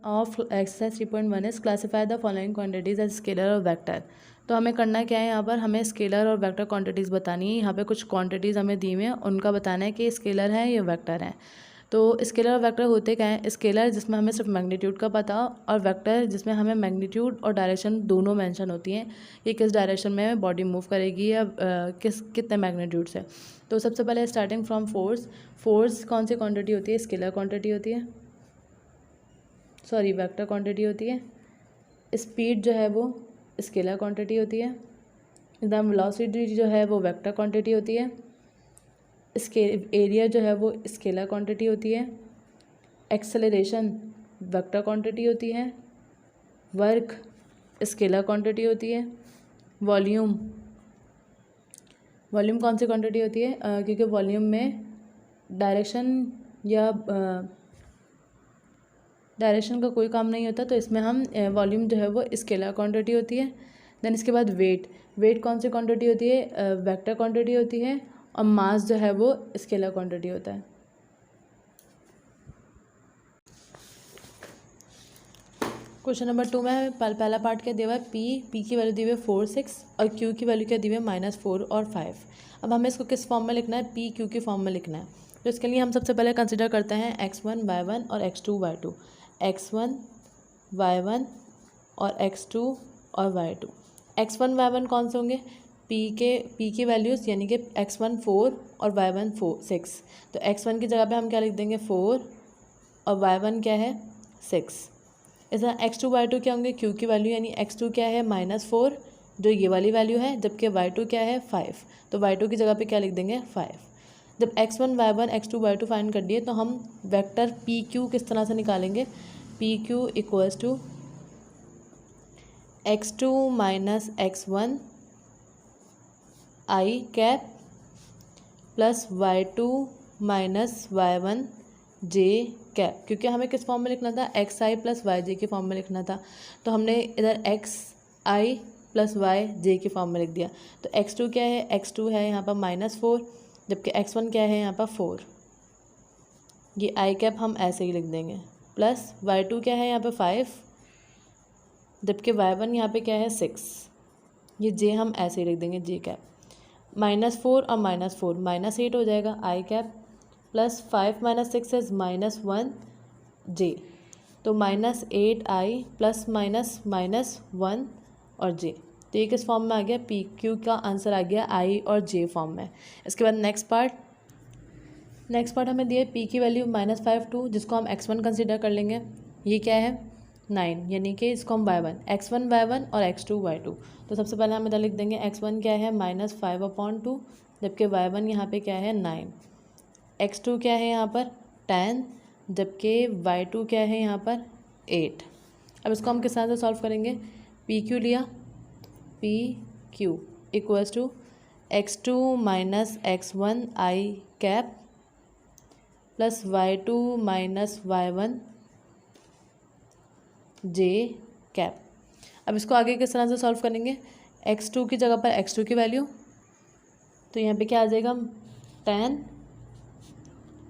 Of exercise 3.1 is classify the following quantities as scalar और vector. तो हमें करना क्या है, यहाँ पर हमें स्केलर और वेक्टर क्वांटिटीज़ बतानी है। यहाँ पे कुछ क्वांटिटीज़ हमें दी हुई हैं, उनका बताना है कि स्केलर है या वेक्टर है। तो स्केलर और वेक्टर होते क्या हैं? स्केलर जिसमें हमें सिर्फ मैग्नीट्यूड का पता हो, और वेक्टर जिसमें हमें मैग्नीट्यूड और डायरेक्शन दोनों मेंशन होती हैं, ये किस डायरेक्शन में बॉडी मूव करेगी या कितने मैग्नीट्यूड से। तो सबसे पहले स्टार्टिंग फ्रॉम फोर्स। फोर्स कौन सी क्वांटिटी होती है? स्केलर क्वांटिटी होती है, सॉरी वेक्टर क्वांटिटी होती है। स्पीड जो है वो स्केलर क्वांटिटी होती है। एकदम वेलोसिटी जो है वो वेक्टर क्वांटिटी होती है। एरिया जो है वो स्केलर क्वांटिटी होती है। एक्सेलरेशन वेक्टर क्वांटिटी होती है। वर्क स्केलर क्वांटिटी होती है। वॉल्यूम कौन सी क्वांटिटी होती है? क्योंकि वॉल्यूम में डायरेक्शन का कोई काम नहीं होता, तो इसमें हम वॉल्यूम जो है वो स्केलर क्वांटिटी होती है। देन इसके बाद वेट कौन सी क्वांटिटी होती है? वेक्टर क्वांटिटी होती है। और मास जो है वो स्केलर क्वांटिटी होता है। क्वेश्चन नंबर 2 में पहला पार्ट क्या दिया हुआ है? पी की वैल्यू दी हुई है 4 6 और क्यू की वैल्यू क्या दी हुई है -4 और 5। अब हमें इसको किस फॉर्म में लिखना है? पी क्यू की फॉर्म में लिखना है। तो इसके लिए हम सबसे पहले कंसिडर करते हैं x1 y1 और x2 y2। x1 y1 और x2 और y2। x1 y1 कौन से होंगे? पी की वैल्यूज़ यानी कि x1 4 और y1 6। तो x1 की जगह पे हम क्या लिख देंगे? 4 और y1 क्या है? 6। इस तरह x2 y2 क्या होंगे? क्यू की वैल्यू यानी x2 क्या है? -4 जो ये वाली वैल्यू है, जबकि y2 क्या है? 5। तो y2 की जगह पे क्या लिख देंगे? 5। जब x1 y1 x2 y2 find कर दिए तो हम वेक्टर पी क्यू किस तरह से निकालेंगे? P Q equals to x2 minus x1 I cap plus y2 minus y1 J cap. क्योंकि हमें किस फॉर्म में लिखना था? X I plus Y J के फॉर्म में लिखना था, तो हमने इधर X I plus Y J के फॉर्म में लिख दिया। तो x2 क्या है? x2 है यहाँ पर -4, जबकि x1 क्या है यहाँ पर 4। ये आई कैप हम ऐसे ही लिख देंगे। प्लस y2 क्या है यहाँ पे 5, जबकि y1 यहाँ पे क्या है 6। ये जे हम ऐसे ही लिख देंगे, जे कैप। -4 और -4 -8 हो जाएगा आई कैप, प्लस 5 - 6 इज -1 जे। तो -8 आई प्लस -1 और जे। तो ये किस फॉर्म में आ गया? पी क्यू का आंसर आ गया आई और जे फॉर्म में। इसके बाद नेक्स्ट पार्ट हमें दिया पी की वैल्यू -5 2, जिसको हम x1 कंसिडर कर लेंगे। ये क्या है? 9, यानी कि इसको हम x1 y1 और x2 y2। तो सबसे पहले हम इधर लिख देंगे x1 क्या है? -5/2, जबकि y1 यहाँ पे क्या है? 9। x2 क्या है यहाँ पर? 10, जबकि y2 क्या है यहाँ पर? 8। अब इसको हम किस तरह से सॉल्व करेंगे? पी क्यू लिया, P Q equals to x2 minus x1 I cap plus y2 minus y1 J cap. अब इसको आगे किस तरह से सॉल्व करेंगे? x2 की जगह पर x2 की वैल्यू, तो यहाँ पे क्या आ जाएगा? 10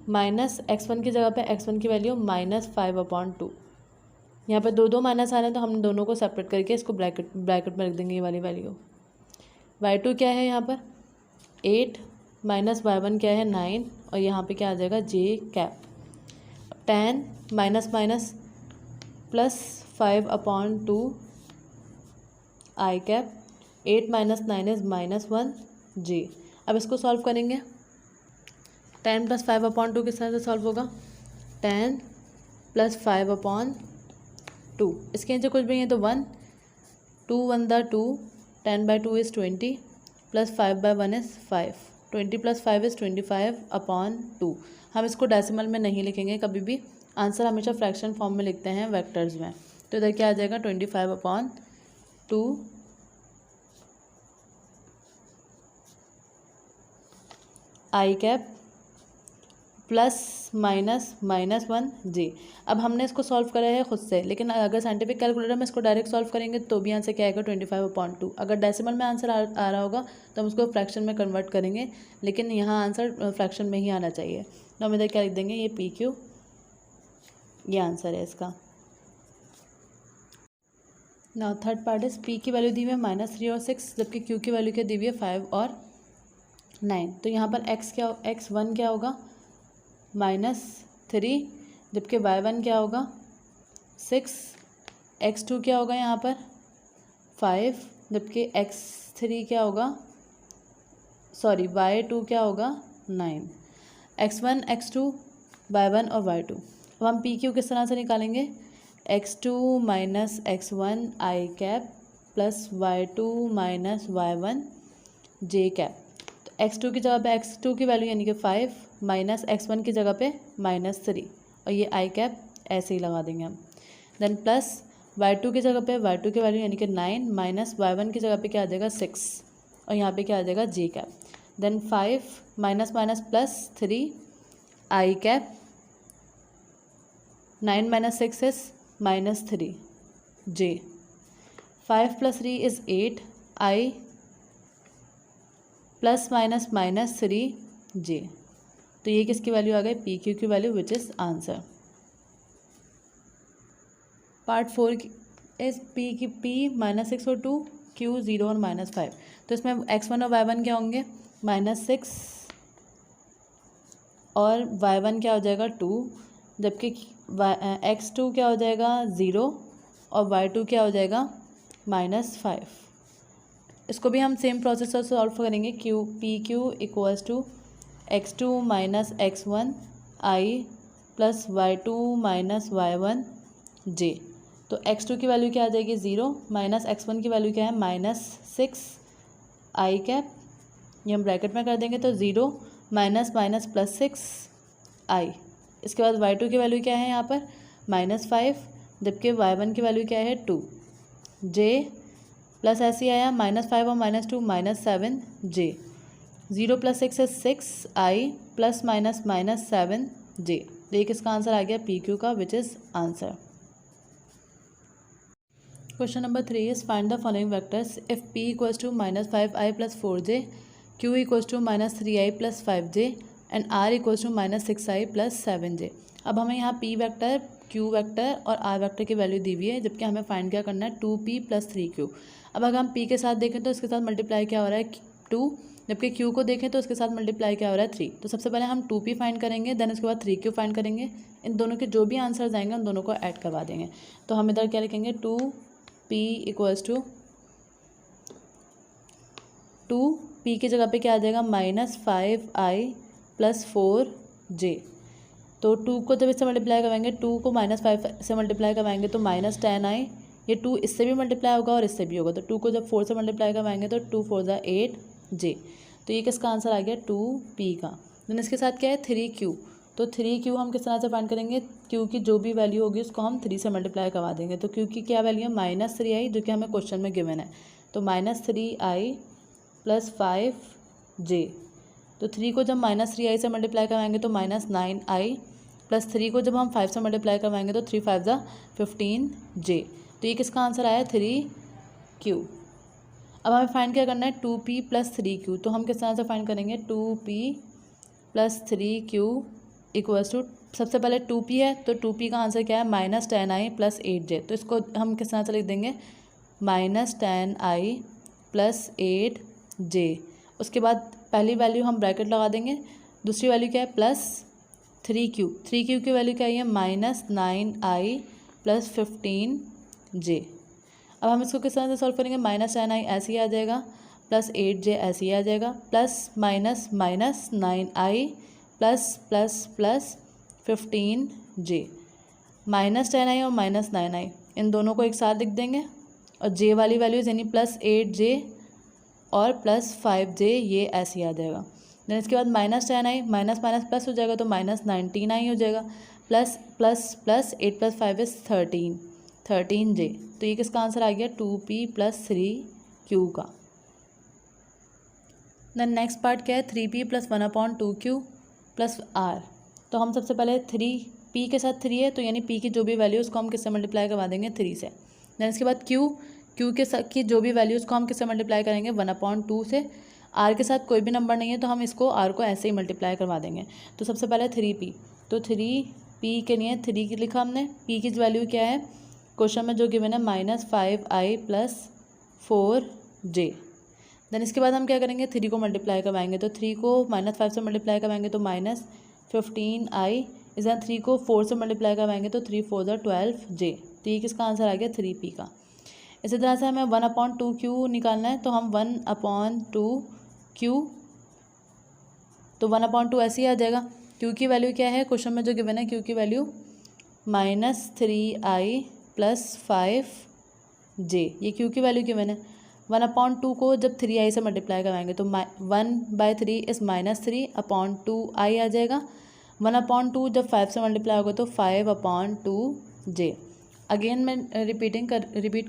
माइनस x1 की जगह पे x1 की वैल्यू -5/2। यहाँ पे दो माइनस आ रहे हैं, तो हम दोनों को सेपरेट करके इसको ब्रैकेट में रख देंगे ये वाली वैल्यू। y2 क्या है यहाँ पर? 8 माइनस y1 क्या है? 9, और यहाँ पे क्या आ जाएगा? J cap. 10 minus plus 5/2 I cap. 8 minus 9 is -1 J. अब इसको सॉल्व करेंगे। 10 + 5/2 किस तरह से सॉल्व होगा? 10 + 5/2, इसके नीचे कुछ भी है तो 1, 2 1 दा 2, 10/2 इज़ 20, प्लस 5/1 इज़ 5। 20 + 5 इज़ 25/2। हम इसको डेसिमल में नहीं लिखेंगे कभी भी, आंसर हमेशा फ्रैक्शन फॉर्म में लिखते हैं वेक्टर्स में। तो इधर क्या आ जाएगा? 25/2 आई कैप प्लस -1 जे। अब हमने इसको सॉल्व करा है खुद से, लेकिन अगर साइंटिफिक कैलकुलेटर में इसको डायरेक्ट सॉल्व करेंगे तो भी आंसर क्या आएगा? 25/2। अगर डेसिमल में आंसर आ रहा होगा तो हम उसको फ्रैक्शन में कन्वर्ट करेंगे, लेकिन यहाँ आंसर फ्रैक्शन में ही आना चाहिए। तो हम इधर क्या लिख देंगे? ये पी क्यू, ये आंसर है इसका। ना थर्ड पार्ट इज पी की वैल्यू दी हुई है -3 और 6, जबकि क्यू की वैल्यू क्या दी हुई है 5 और 9। तो यहाँ पर x1 क्या होगा -3, जबकि y1 क्या होगा 6, x2 क्या होगा यहाँ पर 5, जबकि x3 क्या होगा y2 क्या होगा 9। x1 x2 y1 और y2। अब हम पी क्यू किस तरह से निकालेंगे, x2 minus x1 I cap plus y2 minus y1 J cap. तो x2 की जगह पे x2 की वैल्यू यानी कि 5 माइनस x1 की जगह पे -3 और ये आई कैप ऐसे ही लगा देंगे हम। देन प्लस y2 की जगह पे y2 की वैल्यू यानी कि 9 माइनस y1 की जगह पे क्या आ जाएगा 6 और यहाँ पे क्या आ जाएगा J cap. Then 5 minus minus plus 3 I cap, 9 minus 6 is -3 J, 5 plus 3 is 8 I plus minus -3 J. तो ये किसकी वैल्यू आ गई, पी क्यू की value, which is answer. Part 4 is P की p -6 और 2, q 0 और -5। तो इसमें x1 और y1 क्या होंगे -6 और y1 क्या हो जाएगा 2, जबकि x2 क्या हो जाएगा 0 और y2 क्या हो जाएगा -5। इसको भी हम सेम प्रोसेस से सॉल्व करेंगे। P Q equals to x2 minus x1 I plus y2 minus y1 J. तो x2 की वैल्यू क्या आ जाएगी 0, माइनस x1 की वैल्यू क्या है -6 आई कैप, ये हम ब्रैकेट में कर देंगे तो 0 माइनस माइनस प्लस 6 आई। इसके बाद y2 की वैल्यू क्या है यहाँ पर -5, जबकि y1 की वैल्यू क्या है 2 जे, प्लस ऐसे ही आया -5 और -2 -7 जे। 0 प्लस 6 है 6 आई प्लस माइनस -7 जे। तो ये किसका आंसर आ गया पी क्यू का, which is answer. Question number 3 is find the following vectors if p equals to -5i plus 4j, q equals to -3i plus 5j and r equals to -6i plus 7j। अब हमें यहाँ p vector, q vector और r vector की value दी हुई है, जबकि हमें फाइंड क्या करना है 2p प्लस 3q। अब अगर हम p के साथ देखें तो इसके साथ मल्टीप्लाई क्या हो रहा है 2, जबकि q को देखें तो इसके साथ मल्टीप्लाई क्या हो रहा है 3। तो सबसे पहले हम 2p फाइंड करेंगे, देन उसके बाद 3q फाइंड करेंगे। इन दोनों के जो भी आंसर्स आएंगे उन दोनों को ऐड करवा देंगे। तो हम इधर क्या लिखेंगे 2p इक्वल्स टू 2p की जगह पे क्या आ जाएगा -5i प्लस 4j। तो 2 को जब इससे मल्टीप्लाई करवाएंगे, 2 को -5 से मल्टीप्लाई करवाएंगे तो -10i, ये 2 इससे भी मल्टीप्लाई होगा और इससे भी होगा। तो 2 को जब 4 से मल्टीप्लाई करवाएंगे तो 2 4 ज़ा 8j। तो ये किसका आंसर आ गया 2p का। देन इसके साथ क्या है 3q। तो 3q हम किस तरह से फाइंड करेंगे, q की जो भी वैल्यू होगी उसको हम 3 से मल्टीप्लाई करवा देंगे। तो q की क्या वैल्यू है -3i, जो कि हमें क्वेश्चन में गिवन है। तो -3i प्लस 5j। तो 3 को जब -3i से मल्टीप्लाई करवाएंगे तो -9i प्लस 3 को जब हम 5 से मल्टीप्लाई करवाएंगे तो 3 5 ज़ा 15j। तो ये किसका आंसर आया 3q। अब हमें फाइंड क्या करना है 2p प्लस 3q। तो हम किस तरह से फाइंड करेंगे 2p plus 3q equals to, सबसे पहले 2p है तो 2p का आंसर क्या है -10i प्लस 8j। तो इसको हम किस तरह से लिख देंगे -10i प्लस 8j। उसके बाद पहली वैल्यू हम ब्रैकेट लगा देंगे, दूसरी वैल्यू क्या है प्लस 3q। 3q की वैल्यू क्या है -9i प्लस 15j। अब हम इसको किस तरह से सॉल्व करेंगे -10i ऐसे ही आ जाएगा, प्लस 8j ऐसे ही आ जाएगा, plus minus minus 9i plus plus plus 15j। -10i और -9i इन दोनों को एक साथ लिख देंगे और j वाली वैल्यूज़ यानी प्लस 8j और प्लस 5j ये ऐसे ही आ जाएगा। देन इसके बाद -10i माइनस माइनस प्लस हो जाएगा तो -19i हो जाएगा, plus plus plus 8 plus 5 is 13j। तो ये किसका आंसर आ गया 2p प्लस 3q का। देन नेक्स्ट पार्ट क्या है 3p plus 1/2q plus r। तो हम सबसे पहले 3p के साथ 3 है तो यानी p की जो भी वैल्यू उसको हम किससे मल्टीप्लाई करवा देंगे 3 से। देन इसके बाद q के साथ की जो भी वैल्यूज़ को हम किससे मल्टीप्लाई करेंगे 1/2 से। r के साथ कोई भी नंबर नहीं है तो हम इसको r को ऐसे ही मल्टीप्लाई करवा देंगे। तो सबसे पहले 3p, तो 3p के लिए 3 की लिखा हमने, p की वैल्यू क्या है क्वेश्चन में जो गिवन है -5i + 4j। देन इसके बाद हम क्या करेंगे, 3 को मल्टीप्लाई करवाएंगे, तो 3 को -5 से मल्टीप्लाई करवाएंगे तो -15i, इस 3 को 4 से मल्टीप्लाई करवाएंगे तो 3 4 12j। तो ये किसका आंसर आ गया, 3p का। इसी तरह से हमें 1/2q निकालना है, तो हम 1/2q, तो 1/2 ऐसे ही आ जाएगा। q की वैल्यू क्या है, क्वेश्चन में जो गिवन है q की वैल्यू -3i + 5j, ये q की वैल्यू गिवन है। 1/2 को जब 3i से मल्टीप्लाई करवाएंगे तो 1/3 इस -3/2i आ जाएगा। 1/2 जब 5 से मल्टीप्लाई होगा तो 5/2j। अगेन मैं रिपीट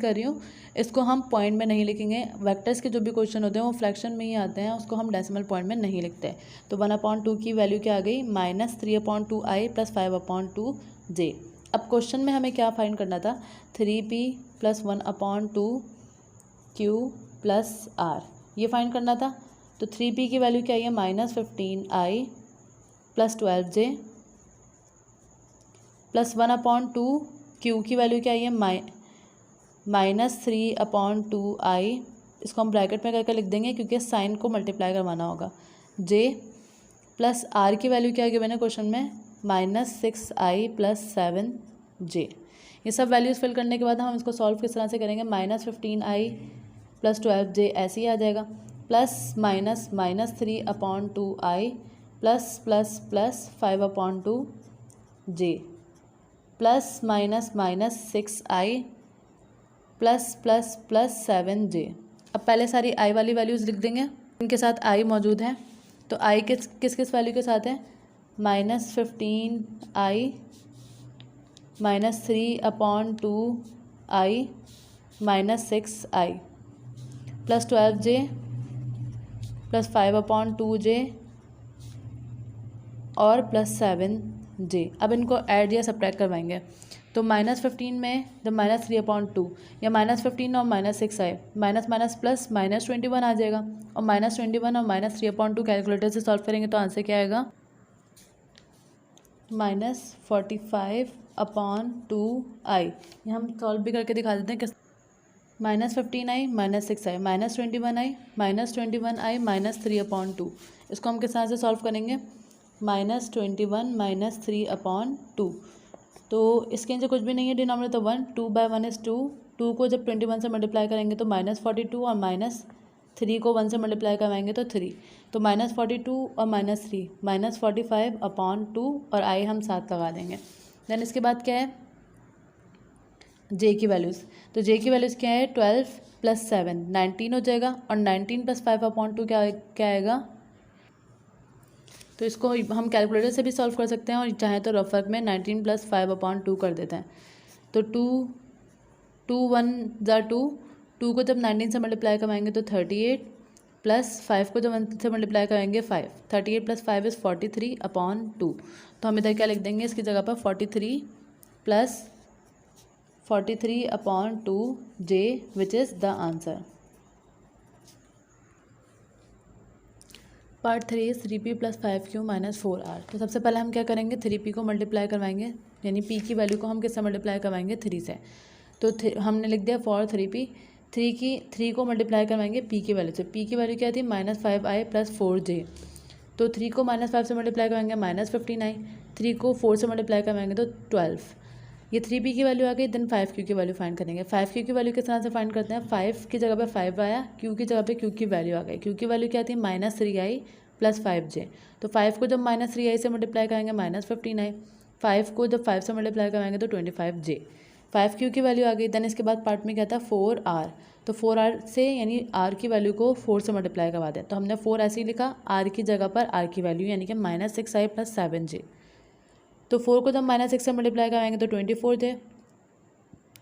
कर रही हूँ, इसको हम पॉइंट में नहीं लिखेंगे। वेक्टर्स के जो भी क्वेश्चन होते हैं वो फ्रैक्शन में ही आते हैं, उसको हम डेसिमल पॉइंट में नहीं लिखते। तो 1/2 की वैल्यू क्या आ गई, -3/2i + 5/2j। अब क्वेश्चन में हमें क्या फाइंड करना था, 3p + 1/2q + r, ये फाइंड करना था। तो 3p की वैल्यू क्या है, -15i + 12j + 1/2q की वैल्यू क्या है, -3/2i, इसको हम ब्रैकेट में करके लिख देंगे क्योंकि साइन को मल्टीप्लाई करवाना होगा, j + r की वैल्यू क्या गिवन है क्वेश्चन में, -6i + 7j। ये सब वैल्यूज़ फिल करने के बाद हम इसको सॉल्व किस तरह से करेंगे, -15i + 12j ऐसे ही आ जाएगा, plus -3/2i + 5/2j plus -6i + 7j। अब पहले सारी i वाली वैल्यूज़ लिख देंगे, इनके साथ i मौजूद है। तो i किस किस वैल्यू के साथ है, -15i -3/2i -6i + 12j + 5/2j और +7j। अब इनको ऐड या सब्ट्रैक्ट करवाएंगे, तो -15 में जब -3/2 या -15 और -6i, माइनस प्लस -21 आ जाएगा, और -21 और -3/2 कैलकुलेटर से सॉल्व करेंगे तो आंसर क्या आएगा, -45/2i। ये हम सॉल्व भी करके दिखा देते हैं किस, -15i -6i -21i -3/2, इसको हम किस तरह से सॉल्व करेंगे, -21 -3/2। तो इसके नीचे कुछ भी नहीं है, डिनोमिनेटर 1, 2/1 इज 2, 2 को जब 21 से मल्टीप्लाई करेंगे तो -42, और -3 को 1 से मल्टीप्लाई करवाएंगे तो 3, तो -42 और -3 -45/2, और i हम साथ लगा देंगे। देन इसके बाद क्या है, j की वैल्यूज़, तो j की वैल्यूज़ क्या है, 12 + 7 19 हो जाएगा, और 19 + 5/2 क्या आएगा। तो इसको हम कैलकुलेटर से भी सॉल्व कर सकते हैं, और चाहे तो रफ वर्क में 19 + 5/2 कर देते हैं। तो 2 1 ज़ा 2 को जब 19 से मल्टीप्लाई करवाएंगे तो 38, प्लस 5 को जब 1 से मल्टीप्लाई करेंगे 5, 38 + 5 इज़ 43/2। तो हम इधर क्या लिख देंगे, इसकी जगह पर 43 + 43/2j which is the answer. Part 3 3p + 5q - 4r। तो सबसे पहले हम क्या करेंगे, 3p को मल्टीप्लाई करवाएंगे, यानी p की वैल्यू को हम किससे मल्टीप्लाई करवाएंगे, 3 से। तो हमने लिख दिया फॉर 3p, 3 को मल्टीप्लाई करवाएंगे p की वैल्यू से। p की वैल्यू क्या थी, -5i + 4j। तो 3 को -5 से मल्टीप्लाई करवाएंगे -15i, 3 को 4 से मल्टीप्लाई करवाएंगे तो 12, ये 3p की वैल्यू आ गई। देन 5q की वैल्यू फाइंड करेंगे। 5q की वैल्यू किस तरह से फाइंड करते हैं, 5 की जगह पे 5 आया, q की जगह पे q की वैल्यू आ गई। q की वैल्यू क्या थी, -3i + 5j। तो 5 को जब -3i से मल्टीप्लाई करेंगे -15i, 5 को जब 5 से मल्टीप्लाई कराएंगे तो 25j। 5q की वैल्यू आ गई। देन इसके बाद पार्ट में क्या था, 4r। तो 4r से यानी r की वैल्यू को 4 से मल्टीप्लाई करवा दें, तो हमने 4 ऐसे ही लिखा, r की जगह पर r की वैल्यू यानी कि -6i + 7j। तो 4 को जब -6 से मल्टीप्लाई कराएंगे तो 24j,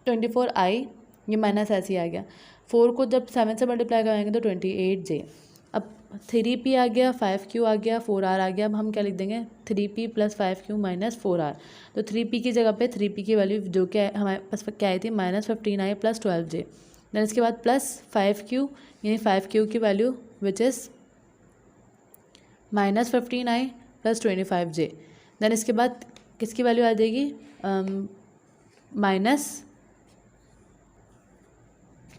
24i, ये माइनस ऐसे ही आ गया। 4 को जब 7 से मल्टीप्लाई कराएंगे तो 28j। अब 3p आ गया, 5q आ गया, 4r आ गया। अब हम क्या लिख देंगे, 3p + 5q - 4r। तो 3p की जगह पे 3p की वैल्यू जो क्या है हमारे पास क्या आई थी, -15i + 12j। देन इसके बाद प्लस 5q, यानी 5q की value which is -15i + 25j। Then इसके बाद किसकी वैल्यू आ जाएगी,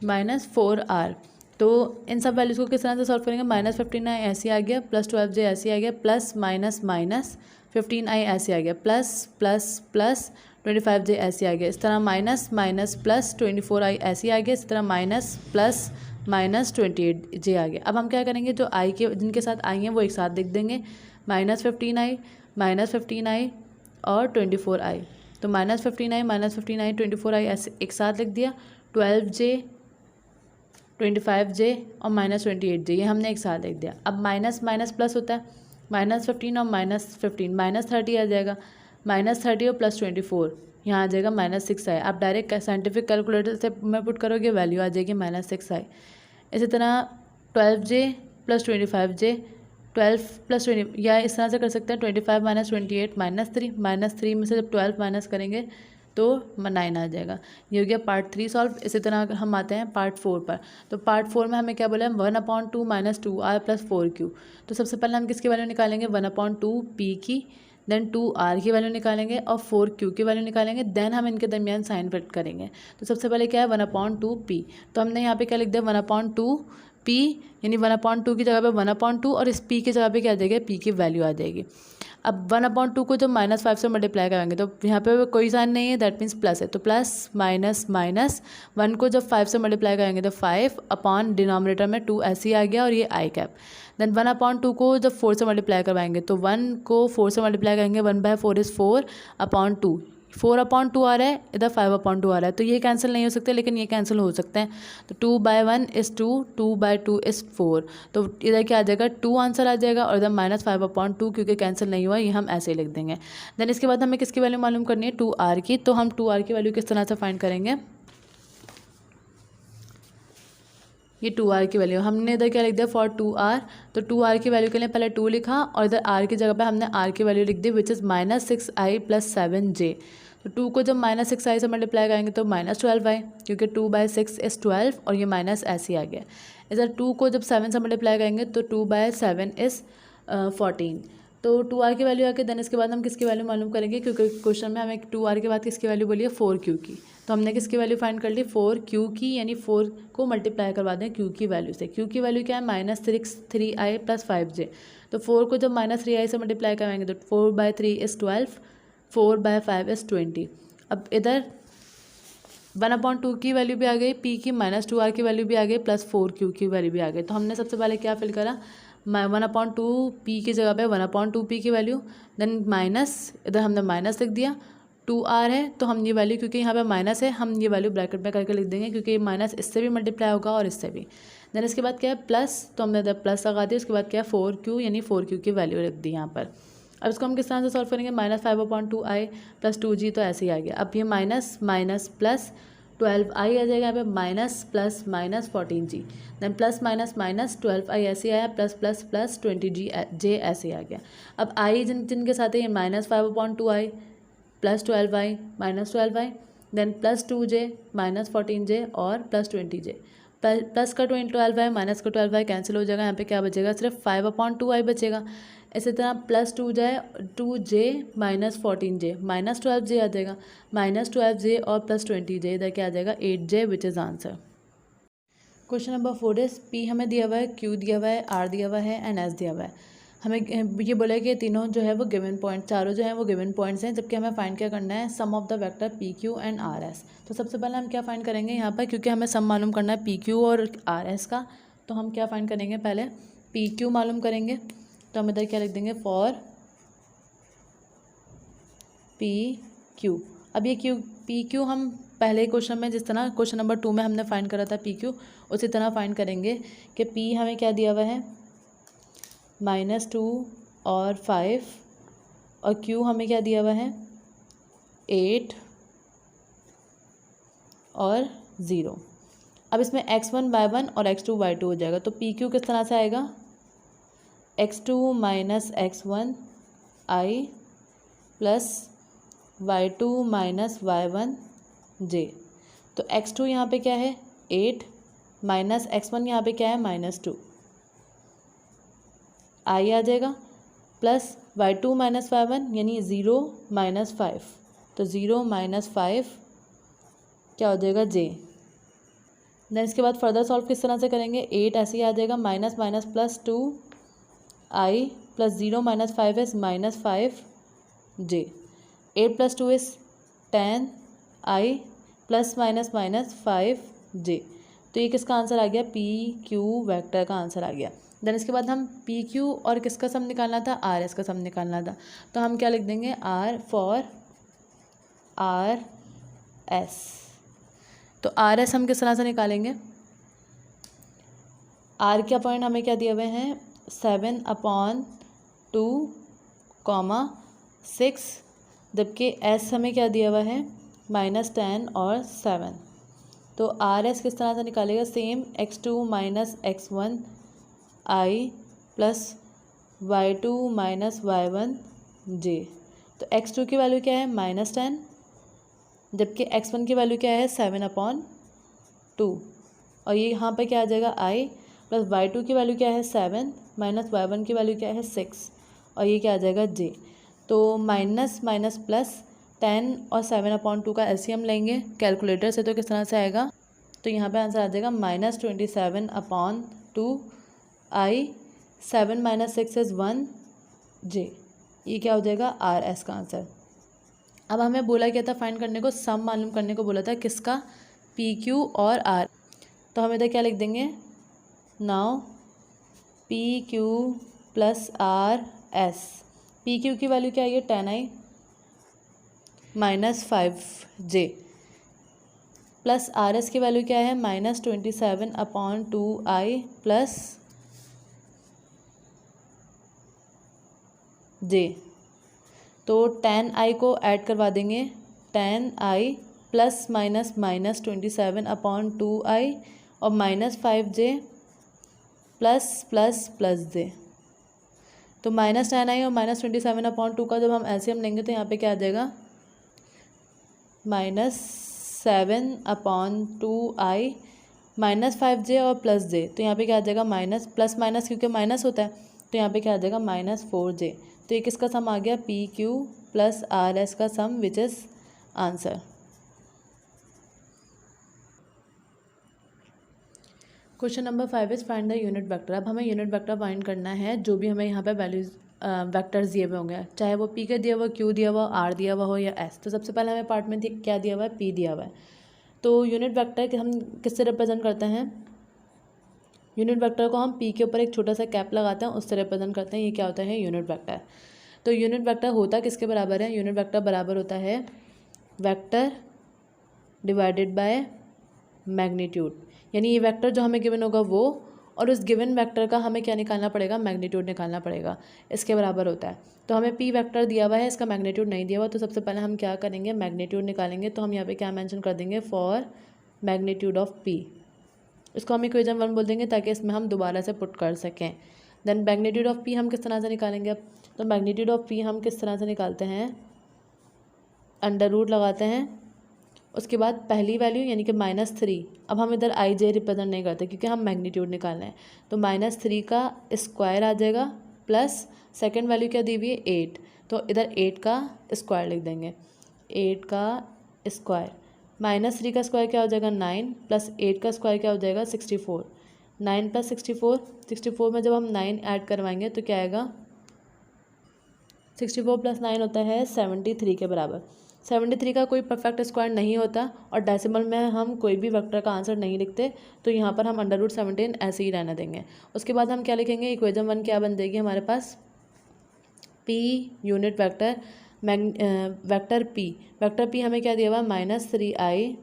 माइनस 4r। तो इन सब वैल्यूज़ को किस तरह से सॉल्व करेंगे, माइनस 15i ऐसे आ गया, प्लस 12j ऐसे आ गया, प्लस माइनस माइनस 15i ऐसे आ गया, प्लस प्लस प्लस 25j ऐसे आ गया, इस तरह माइनस माइनस प्लस 24i ऐसे आ गया, इस तरह माइनस प्लस माइनस 28j आ गया। अब हम क्या करेंगे, जो i के जिनके साथ i हैं वो एक साथ लिख देंगे, माइनस 15i और 24i। तो माइनस 15i 24i ऐसे एक साथ लिख दिया, 12j 25j और माइनस 28j ये हमने एक साथ लिख दिया। अब माइनस माइनस प्लस होता है, माइनस 15 और माइनस 15 माइनस 30 आ जाएगा, माइनस 30 और प्लस 24 यहाँ आ जाएगा माइनस 6i। आप डायरेक्ट साइंटिफिक कैलकुलेटर से में पुट करोगे वैल्यू आ जाएगी माइनस 6i। इसी तरह 12j प्लस 25j 12 प्लस 20 या इस तरह से कर सकते हैं, 25 माइनस 28 माइनस 3 में से जब 12 माइनस करेंगे तो 9 आ जाएगा। ये हो गया पार्ट 3 सॉल्व। इसी तरह अगर हम आते हैं पार्ट 4 पर, तो पार्ट 4 में हमें क्या बोला है, 1/2 माइनस 2r प्लस 4q। तो सबसे पहले हम किसकी वैल्यू निकालेंगे, 1/2 p की, देन 2r की वैल्यू निकालेंगे और 4q की वैल्यू निकालेंगे, देन हम इनके दरमियान साइन फिट करेंगे। तो सबसे पहले क्या है, 1/2 p। तो हमने यहाँ पे क्या लिख दिया, 1/2 p, यानी 1/2 की जगह पे 1/2 और इस p की जगह पे क्या आ जाएगा, p की वैल्यू आ जाएगी। अब 1/2 को जब -5 से मल्टीप्लाई कराएंगे तो यहाँ पे कोई साइन नहीं है, दैट मीन्स प्लस है, तो प्लस माइनस माइनस 1 को जब 5 से मल्टीप्लाई करेंगे तो 5 अपॉन डिनोमिनेटर में 2 ऐसे ही आ गया और ये आई कैप। देन 1/2 को जब 4 से मल्टीप्लाई करवाएंगे तो 1 को 4 से मल्टीप्लाई करेंगे, 1/4 इज़ 4/2, 4/2 आ रहा है, इधर 5/2 आ रहा है, तो ये कैंसिल नहीं हो सकते लेकिन ये कैंसिल हो सकते हैं। तो 2/1 इज़ 2, 2/2 इज़ 4, तो इधर क्या आ जाएगा, 2 आंसर आ जाएगा और इधर -5/2 क्योंकि कैंसिल नहीं हुआ, ये हम ऐसे ही लिख देंगे। देन इसके बाद हमें किसकी वैल्यू मालूम करनी है, 2r की। तो हम 2r की वैल्यू किस तरह से फाइंड करेंगे, ये 2r की वैल्यू हमने इधर क्या लिख दिया, फॉर 2r। तो 2r की वैल्यू के लिए पहले 2 लिखा और इधर r की जगह पे हमने r की वैल्यू लिख दी, which is -6i plus 7j। तो 2 को जब -6i से मल्टीप्लाई करेंगे तो -12i, क्योंकि 2/6 इज़ 12 और ये माइनस ऐसे आ गया। इधर 2 को जब 7 से मल्टीप्लाई करेंगे तो 2/7 इज़ 14। तो 2r की वैल्यू आके देन इसके बाद हम किसकी वैल्यू मालूम करेंगे, क्योंकि क्वेश्चन में हमें 2r के बाद किसकी वैल्यू बोली है, 4q की। तो हमने किसकी वैल्यू फाइंड कर ली, 4q की, यानी 4 को मल्टीप्लाई करवा दें q की वैल्यू से। q की वैल्यू क्या है, -3i प्लस 5j। तो 4 को जब -3i से मल्टीप्लाई कराएंगे तो 4/3 इज़ 12, 4/5 इज़ 20। अब इधर 1/2 की वैल्यू भी आ गई, p की, -2r की वैल्यू भी आ गई, प्लस 4q की वैल्यू भी आ गई। तो हमने सबसे पहले क्या फिल करा, 1/2 p की जगह पे 1/2 p की वैल्यू, देन माइनस, इधर हमने माइनस लिख दिया, 2r है तो हम ये वैल्यू, क्योंकि यहाँ पे माइनस है, हम ये वैल्यू ब्रैकेट में करके लिख देंगे, क्योंकि माइनस इससे भी मल्टीप्लाई होगा और इससे भी। देन इसके बाद क्या है, प्लस, तो हमने इधर प्लस लगा दिया, उसके बाद क्या है 4q, यानी 4q की वैल्यू रख दी यहाँ पर। अब इसको हम किस तरह से सॉल्व करेंगे, -5/2i प्लस 2g, तो ऐसे ही आ गया। अब ये माइनस माइनस प्लस 12i आ जाएगा यहाँ पे, minus plus minus 14g, then plus minus minus 12i ऐसे आया, प्लस प्लस प्लस 20j ऐसे आ गया। अब i जिनके साथ है ये -5/2i plus 12i minus 12i, then plus 2j minus 14j और प्लस 20j। प्लस का 12i माइनस का 12i कैंसिल हो जाएगा, यहाँ पे क्या बचेगा, सिर्फ 5/2i बचेगा। इसी तरह plus 2j minus 14j, minus 12j आ जाएगा, माइनस 12j और प्लस 20j, इधर क्या आ जाएगा 8j, which is answer. Question number 4 is, p हमें दिया हुआ है, q दिया हुआ है, r दिया हुआ है एंड s दिया हुआ है। हमें ये बोला है कि तीनों जो है वो गिवन पॉइंट, चारों जो है वो गिवन पॉइंट्स हैं, जबकि हमें फाइंड क्या करना है, sum of the vector P Q and R S. तो सबसे पहले हम क्या फाइंड करेंगे यहाँ पर, क्योंकि हमें सम मालूम करना है पी क्यू और आर एस का, तो हम क्या फाइंड करेंगे, पहले पी क्यू मालूम करेंगे। तो हम इधर क्या लिख देंगे, फॉर पी क्यू। अब ये पी क्यू हम पहले क्वेश्चन में जिस तरह क्वेश्चन नंबर 2 में हमने फाइंड करा था पी क्यू, उसी तरह फाइंड करेंगे कि पी हमें क्या दिया हुआ है, -2 और 5, और क्यू हमें क्या दिया हुआ है, 8 और 0। अब इसमें x1 y1 और x2 y2 हो जाएगा, तो पी क्यू किस तरह से आएगा, x2 minus x1 i plus y2 minus y1 j। तो x2 यहाँ पे क्या है 8 माइनस x1 यहाँ पे क्या है -2, i आ जाएगा, प्लस y2 माइनस y1 यानी 0 माइनस 5, तो 0 माइनस 5 क्या हो जाएगा j। देन इसके बाद फर्दर सॉल्व किस तरह से करेंगे, 8 ऐसे ही आ जाएगा, minus minus plus 2i plus 0 minus 5s minus 5j, 8 plus 2 is 10i plus minus minus 5j। तो ये किसका आंसर आ गया, पी क्यू वैक्टर का आंसर आ गया। देन इसके बाद हम पी क्यू और किसका सम निकालना था, आर एस का सम निकालना था। तो हम क्या लिख देंगे, आर फॉर आर एस। तो आर एस हम किस तरह से निकालेंगे, आर का पॉइंट हमें क्या दिए हुए हैं 7/2, जबकि एस हमें क्या दिया हुआ है -10 और 7। तो आर एस किस तरह से निकालेगा, same x2 minus x1 i plus y2 minus y1 j। तो x2 की वैल्यू क्या है -10, जबकि x1 की वैल्यू क्या है 7/2, और ये यहाँ पर क्या आ जाएगा i प्लस y2 की वैल्यू क्या है 7 माइनस y1 की वैल्यू क्या है 6, और ये क्या आ जाएगा j। तो माइनस माइनस प्लस 10 और 7/2 का एलसीएम लेंगे कैलकुलेटर से, तो किस तरह से आएगा, तो यहाँ पे आंसर आ जाएगा -27/2 i, 7 माइनस 6 इज़ 1 j। ये क्या हो जाएगा आर एस का आंसर। अब हमें बोला क्या था फाइंड करने को, सम मालूम करने को बोला था किसका, पी क्यू और आर। तो हम इधर क्या लिख देंगे, now P Q plus R S. P Q की वैल्यू क्या है 10i minus 5j, plus R S की वैल्यू क्या है -27/2i प्लस j। तो 10i को ऐड करवा देंगे, 10i प्लस माइनस -27/2i और minus 5j plus plus plus j। तो -10i और -27/2 का जब हम एलसीएम लेंगे तो यहाँ पे क्या आ जाएगा -7/2i माइनस 5j और प्लस j। तो यहाँ पे क्या आ जाएगा माइनस प्लस माइनस, क्योंकि माइनस होता है तो यहाँ पे क्या आ जाएगा -4j। तो ये किसका सम आ गया, P Q plus R S का sum, which is answer. Question number 5 is find the unit vector. अब हमें यूनिट वेक्टर फाइंड करना है जो भी हमें यहाँ पे वैल्यूज वेक्टर्स दिए हुए होंगे, चाहे वो पी का दिया हुआ, क्यू दिया हुआ, आर दिया हुआ हो या एस। तो सबसे पहले हमें पार्ट में क्या दिया हुआ है, पी दिया हुआ है। तो यूनिट वेक्टर हम किससे रिप्रेजेंट करते हैं, यूनिट वेक्टर को हम पी के ऊपर एक छोटा सा कैप लगाते हैं, उससे रिप्रेजेंट करते हैं। ये क्या होता है, यूनिट वेक्टर। तो यूनिट वेक्टर होता किसके बराबर है, यूनिट वेक्टर बराबर होता है वेक्टर डिवाइडेड बाय मैग्नीट्यूड। यानी ये वेक्टर जो हमें गिवन होगा वो, और उस गिवन वेक्टर का हमें क्या निकालना पड़ेगा, मैग्नीट्यूड निकालना पड़ेगा, इसके बराबर होता है। तो हमें पी वेक्टर दिया हुआ है, इसका मैग्नीट्यूड नहीं दिया हुआ, तो सबसे पहले हम क्या करेंगे, मैग्नीट्यूड निकालेंगे। तो हम यहाँ पे क्या मेंशन कर देंगे, फॉर मैग्नीट्यूड ऑफ पी। इसको हम इक्वेशन 1 बोल देंगे ताकि इसमें हम दोबारा से पुट कर सकें। देन मैग्नीट्यूड ऑफ पी हम किस तरह से निकालेंगे, अब तो मैग्नीट्यूड ऑफ पी हम किस तरह से निकालते हैं, अंडर रूट लगाते हैं, उसके बाद पहली वैल्यू यानी कि -3। अब हम इधर आई जे रिप्रेजेंट नहीं करते क्योंकि हम मैग्नीट्यूड निकालना है। तो -3 का स्क्वायर आ जाएगा, प्लस सेकंड वैल्यू क्या दी हुई है 8, तो इधर 8 का स्क्वायर लिख देंगे, 8 का स्क्वायर। -3 का स्क्वायर क्या हो जाएगा 9, प्लस 8 का स्क्वायर क्या हो जाएगा 64। 9 प्लस 64 में जब हम 9 ऐड करवाएंगे तो क्या आएगा, 64 प्लस 9 होता है 73 के बराबर। 73 का कोई परफेक्ट स्क्वायर नहीं होता, और डेसिमल में हम कोई भी वेक्टर का आंसर नहीं लिखते, तो यहाँ पर हम √17 ऐसे ही रहने देंगे। उसके बाद हम क्या लिखेंगे, इक्वेशन 1 क्या बन जाएगी हमारे पास, P unit vector vector P हमें क्या दिया हुआ है -3i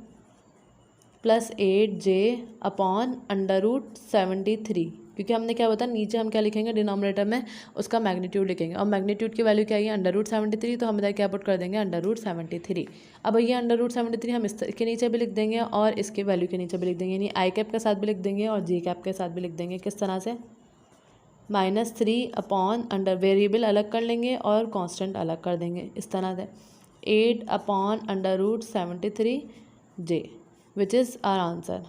प्लस 8j अपॉन √73, क्योंकि हमने क्या बताया नीचे हम क्या लिखेंगे, डिनोमिनेटर में उसका मैग्नीट्यूड लिखेंगे, और मैग्नीट्यूड की वैल्यू क्या है √73, तो हम इधर क्या पुट कर देंगे √73। अब ये √73 हम इसके नीचे भी लिख देंगे और इसके वैल्यू के नीचे भी लिख देंगे, यानी आई कैप के साथ भी लिख देंगे और जे कैप के साथ भी लिख देंगे। किस तरह से, -3 अपॉन अंडर, वेरिएबल अलग कर लेंगे और कांस्टेंट अलग कर देंगे, इस तरह से 8 upon √73j, which is our answer.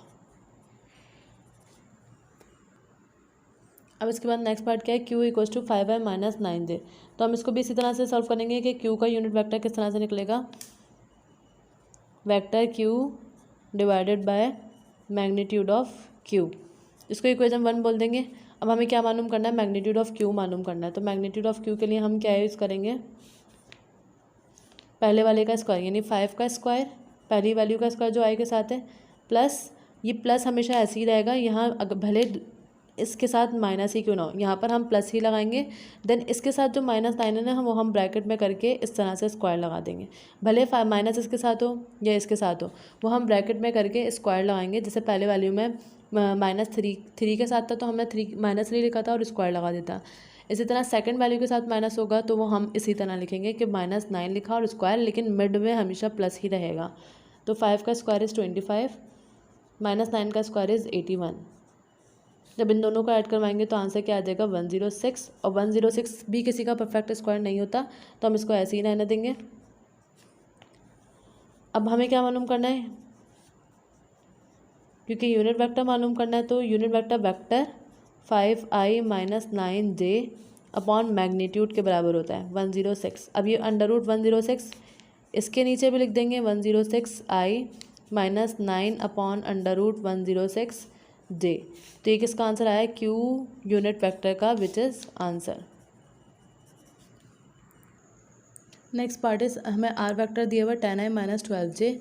अब इसके बाद नेक्स्ट पार्ट क्या है, q = 5i - 9j। तो हम इसको भी इसी तरह से सॉल्व करेंगे कि q का यूनिट वेक्टर किस तरह से निकलेगा, vector q divided by magnitude of Q, इसको इक्वेशन 1 बोल देंगे। अब हमें क्या मालूम करना है, मैग्नीट्यूड ऑफ क्यू मालूम करना है। तो मैग्नीट्यूड ऑफ क्यू के लिए हम क्या यूज़ करेंगे, पहले वाले का स्क्वायर यानी 5 का स्क्वायर, पहली वैल्यू का स्क्वायर जो आई के साथ है, प्लस ये प्लस हमेशा ऐसे ही रहेगा, यहाँ अगर भले इसके साथ माइनस ही क्यों ना हो, यहाँ पर हम प्लस ही लगाएंगे। देन इसके साथ जो -9 है ना, हम ब्रैकेट में करके इस तरह से स्क्वायर लगा देंगे। भले माइनस इसके साथ हो या इसके साथ हो, वो हम ब्रैकेट में करके स्क्वायर लगाएंगे। जैसे पहले वैल्यू में -3 के साथ था तो हमने -3 लिखा था और स्क्वायर लगा देता। इसी तरह सेकंड वैल्यू के साथ माइनस होगा तो वो हम इसी तरह लिखेंगे कि -9 लिखा और स्क्वायर, लेकिन मिड में हमेशा प्लस ही रहेगा। तो 5 का स्क्वायर इज़ 25, -9 का स्क्वायर इज़ 81। जब इन दोनों को ऐड करवाएंगे तो आंसर क्या आ जाएगा 106, और 106 भी किसी का परफेक्ट स्क्वायर नहीं होता, तो हम इसको ऐसे ही रहने देंगे। अब हमें क्या मालूम करना है, क्योंकि यूनिट वेक्टर मालूम करना है, तो unit vector 5i - 9j upon magnitude के बराबर होता है 106। अब ये √ 106 इसके नीचे भी लिख देंगे 106i - 9 अपॉन √ 106j। तो ये किसका आंसर आया, क्यू यूनिट वेक्टर का, which is answer. Next part is हमें आर वेक्टर दिया हुआ 10i - 12j।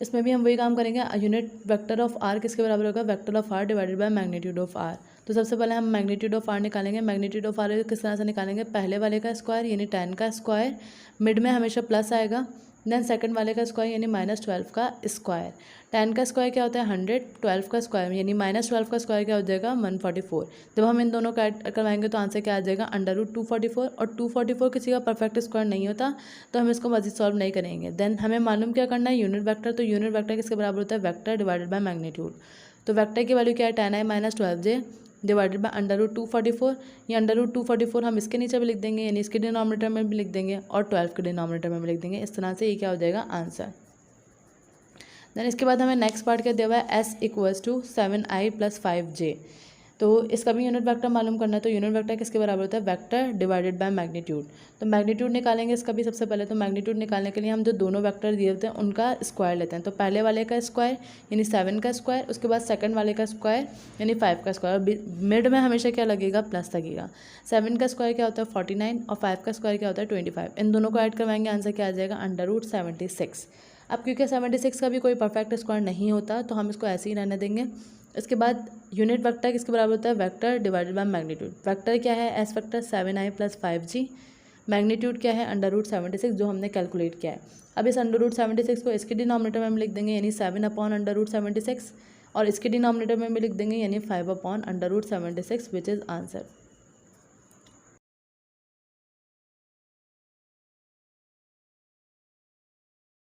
इसमें भी हम वही काम करेंगे। यूनिट वेक्टर ऑफ आर किसके बराबर होगा, vector of R divided by magnitude of R. तो सबसे पहले हम मैग्नीट्यूड ऑफ आर निकालेंगे। मैग्नीट्यूड ऑफ आर किस तरह से निकालेंगे, पहले वाले का स्क्वायर यानी 10 का स्क्वायर, मिड में हमेशा प्लस आएगा, देन सेकंड वाले का स्क्वायर यानी -12 का स्क्वायर। 10 का स्क्वायर क्या होता है 100, 12 का स्क्वायर यानी -12 का स्क्वायर क्या हो जाएगा 144। जब हम इन दोनों को ऐड करवाएंगे तो आंसर क्या आ जाएगा √ 244, और 244 किसी का परफेक्ट स्क्वायर नहीं होता, तो हम इसको मजीद सॉल्व नहीं करेंगे। देन हमें मालूम क्या करना है, यूनिट वेक्टर। तो यूनिट वेक्टर किसके बराबर होता है, वेक्टर डिवाइडेड बाय मैग्नीट्यूड। तो वेक्टर की वैल्यू क्या है 10i - 12j डिवाइडेड बाय √ 244। ये √ 244 हम इसके नीचे भी लिख देंगे, यानी इसके डिनोमिनेटर में भी लिख देंगे और 12 के डिनोमिनेटर में भी लिख देंगे। इस तरह से ये क्या हो जाएगा आंसर। देन इसके बाद हमें नेक्स्ट पार्ट क्या दिया हुआ है, s = 7i + 5j। तो इसका भी यूनिट वेक्टर मालूम करना है। तो यूनिट वेक्टर किसके बराबर होता है, वेक्टर डिवाइडेड बाय मैग्नीट्यूड। तो मैग्नीट्यूड निकालेंगे इसका भी सबसे पहले। तो मैग्नीट्यूड निकालने के लिए हम जो दोनों वेक्टर दिए होते हैं उनका स्क्वायर लेते हैं। तो पहले वाले का स्क्वायर यानी 7 का स्क्वायर, उसके बाद सेकंड वाले का स्क्वायर यानी 5 का स्क्वायर, मिड में हमेशा क्या लगेगा, प्लस लगेगा। 7 का स्क्वायर क्या होता है 49 और 5 का स्क्वायर क्या होता है 25। इन दोनों को ऐड करवाएंगे, आंसर क्या आ जाएगा √ 76। अब क्योंकि 76 का भी कोई परफेक्ट स्क्वायर नहीं होता, तो हम इसको ऐसे ही रहने देंगे। इसके बाद यूनिट वेक्टर किसके बराबर होता है, vector divided by magnitude. Vector क्या है, S vector 7i + 5j। Magnitude क्या है √ 76 जो हमने कैलकुलेट किया है। अब इस √ 76 को इसके डिनोमिनेटर में हम लिख देंगे यानी 7 अपॉन √ 76, और इसके डिनोमिनेटर में भी लिख देंगे यानी 5 अपॉन √ 76, विच इज़ आंसर।